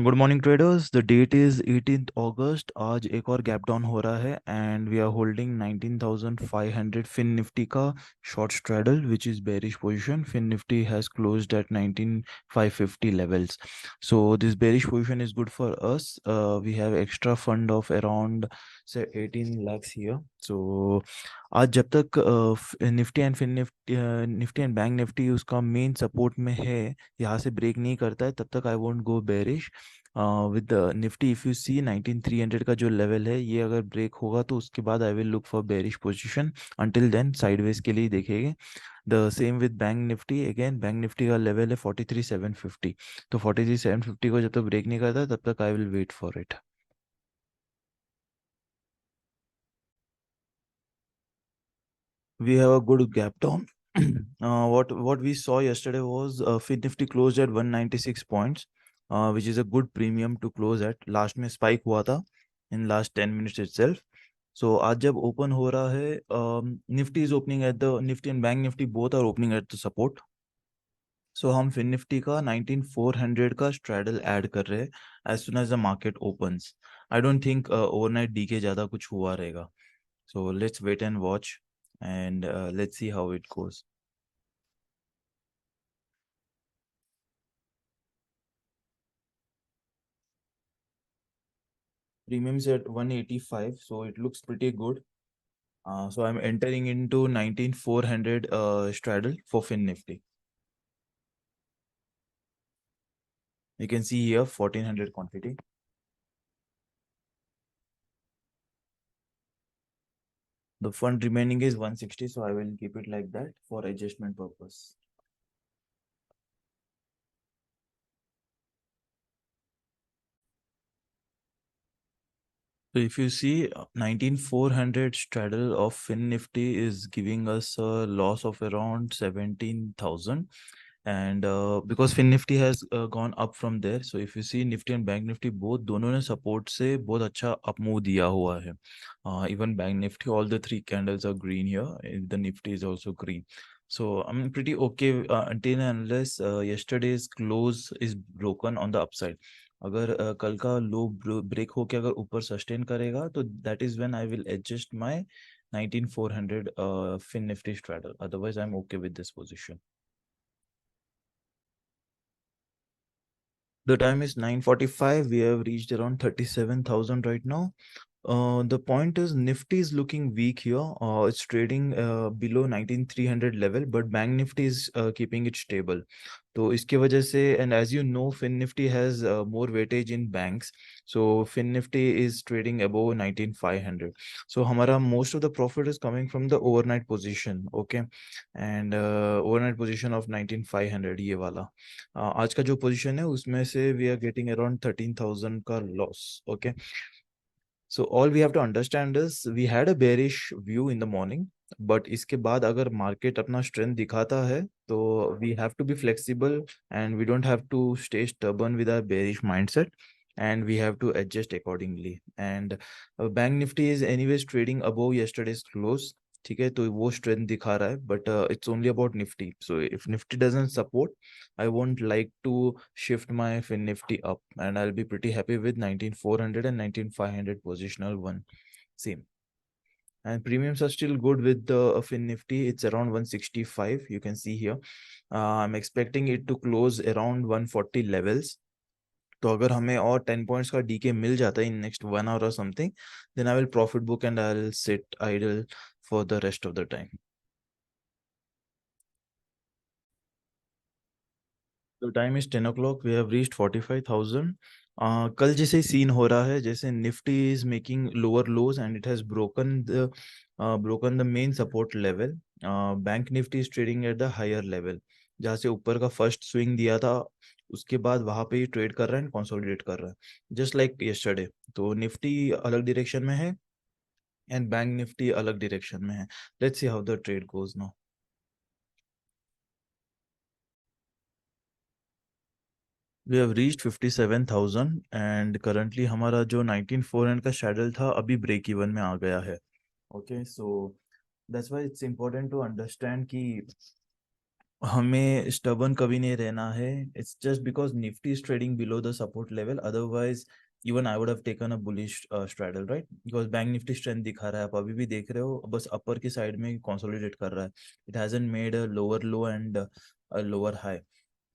Good morning traders. The date is 18th August. आज एक और गैप डाउन हो रहा है and we are holding 19,500 Fin Nifty का short straddle which is bearish position. Fin Nifty has closed at 19,550 levels. So this bearish position is good for us. We have extra fund of around say 18 lakhs here. So आज जब तक Nifty and Fin Nifty and Bank Nifty उसका main support में है, यहाँ से break नहीं करता है, तब तक I won't go bearish with Nifty. If you see 19,300 का जो लेवल है, ये अगर ब्रेक होगा तो उसके बाद I will look for bearish position. Until then sideways के लिए देखेंगे. The same with Bank Nifty. Again Bank Nifty का लेवल है 43,750. तो 43,750 को जब तक ब्रेक नहीं करता तब तक I will wait for it. We have a good gap down. What we saw yesterday was Fin Nifty closed at 196 points, which is a good premium to close at. Last में spike हुआ था in last 10 minutes itself. So आज जब open हो रहा है, Nifty is opening at the Nifty and Bank Nifty both are opening at the support. So हम Fin Nifty का 19,400 का straddle add कर रहे हैं as soon as the market opens. I don't think overnight DK ज़्यादा कुछ हुआ रहेगा. So let's wait and watch and let's see how it goes. Premiums at 185, so it looks pretty good. So I'm entering into 19,400 straddle for Fin Nifty. You can see here 1,400 quantity. The fund remaining is 160, so I will keep it like that for adjustment purpose. So if you see 19,400 straddle of Fin Nifty is giving us a loss of around 17,000. And because Fin Nifty has gone up from there, so if you see Nifty and Bank Nifty both दोनों ने support से बहुत अच्छा up move दिया हुआ है. Even Bank Nifty, all the three candles are green here. The Nifty is also green. So I'm pretty okay until and unless yesterday's close is broken on the upside. अगर कल का लो break होके अगर ऊपर sustain करेगा तो that is when I will adjust my 19,400 Fin Nifty straddle. Otherwise I am okay with this position. The time is 9:45. We have reached around 37,000 right now. The point is Nifty is looking weak here. It's trading below 19,300 level, but Bank Nifty is keeping it stable. तो इसके वजह से, and as you know, Fin Nifty has more weightage in banks. So Fin Nifty is trading above 19,500. So हमारा most of the profit is coming from the overnight position, okay? And overnight position of 19,500 ये वाला. आज का जो position है उसमें से we are getting around 13,000 का loss, okay? So all we have to understand is we had a bearish view in the morning, but इसके बाद अगर market अपना strength दिखाता है तो we have to be flexible and we don't have to stay stubborn with our bearish mindset, and we have to adjust accordingly. And Bank Nifty is anyways trading above yesterday's close. ठीक है, तो वो strength दिखा रहा है, but it's only about Nifty. So if Nifty doesn't support, I won't like to shift my Fin Nifty up, and I'll be pretty happy with 19,400 and 19,500 positional one. Same. And premiums are still good with the Fin Nifty. It's around 165. You can see here. I'm expecting it to close around 140 levels. तो अगर हमें और 10 points का DK मिल जाता है in next 1 hour or something, then I will profit book and I'll sit idle for the rest of the time. The time is 10 o'clock. We have reached 45,000. कल जैसे scene हो रहा है, जैसे Nifty is making lower lows and it has broken the main support level. Bank Nifty is trading at the higher level, जहाँ से ऊपर का फर्स्ट स्विंग दिया था उसके बाद वहां पे ही ट्रेड कर रहा है, कंसोलिडेट कर रहा है जस्ट लाइक यस्टरडे. तो निफ्टी अलग डायरेक्शन में है एंड बैंक निफ्टी अलग डायरेक्शन में है. Let's see how the trade goes now. We have reached 57,000 and currently हमारा जो 19,400 का शेडल था अभी ब्रेक इवन में आ गया है. Okay, so that's why it's important to understand कि हमें स्टबन कभी नहीं रहना है. It's just because Nifty is trading below the support level. Otherwise even I would have taken a bullish straddle, right? Because bank Nifty strength दिखा रहा है, आप अभी भी देख रहे हो, बस अपर की साइड में कंसोलिडेट कर रहा है. It hasn't made a lower low and a lower high.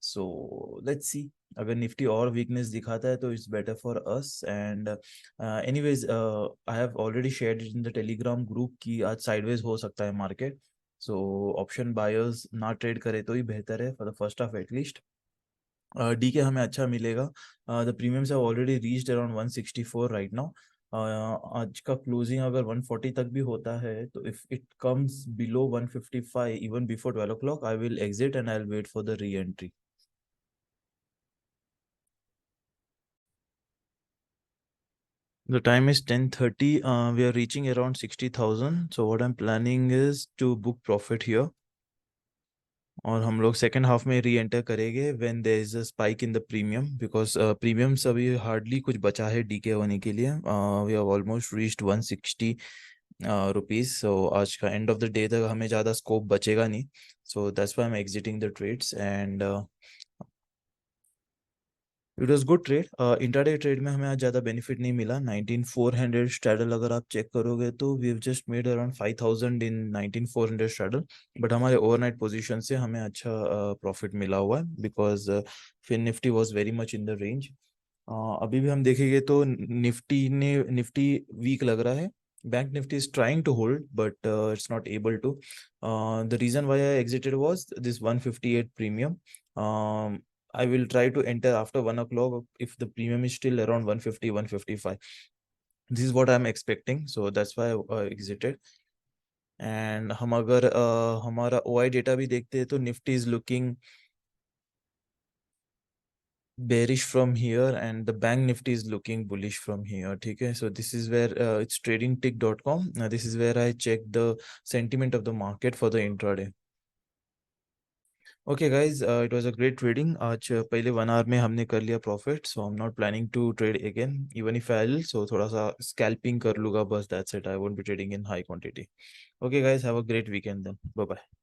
So let's see, अगर निफ्टी और वीकनेस दिखाता है तो it's better for us. And anyways I have already shared in the Telegram group कि आज साइडवेज हो सकता है मार्केट. सो ऑप्शन बायर्स ना ट्रेड करे तो ही बेहतर है for the first half at least. D के हमें अच्छा मिलेगा. The premiums have already reached around 164 right now. आज का क्लोजिंग अगर 140 तक भी होता है तो if it comes below 155 even before 12 o'clock I will exit and I will wait for the reentry. The time is 10:30. We are reaching around 60,000. So what I'm planning is to book profit here. और हम लोग second half में reenter करेंगे when there is a spike in the premium, because premiums अभी hardly कुछ बचा है decay होने के लिए. We have almost reached 160 rupees. So आज का एंड ऑफ द डे तक हमें ज़्यादा स्कोप बचेगा नहीं. So that's why I am exiting the trades. And it was good trade. Intraday trade में हमें आज ज़्यादा बेनिफिट नहीं मिला. 19400 स्ट्रैडल अगर आप चेक करोगे तो we have just made around 5000 in 19400 straddle. But हमारे ओवरनाइट पोजीशन से हमें अच्छा प्रॉफिट मिला हुआ है, बिकॉज फिर Nifty was very much in the range. अभी भी हम देखेंगे तो निफ्टी वीक लग रहा है. Bank Nifty is trying to hold but it's not able to. The reason why I exited was this 158 premium. I will try to enter after 1 o'clock if the premium is still around 150 155. This is what I'm expecting, so that's why I exited. And हम अगर हमारा OI data भी देखते हैं तो Nifty is looking bearish from here and the bank nifty is looking bullish from here. Okay, so this is where it's tradingtick.com. This is where I check the sentiment of the market for the intraday. Okay guys, it was a great trading. आज पहले 1 hour में हमने कर लिया profit, so I'm not planning to trade again. Even if I'll, so थोड़ा सा scalping कर लूँगा बस. That's it. I won't be trading in high quantity. Okay guys, have a great weekend then. Bye bye.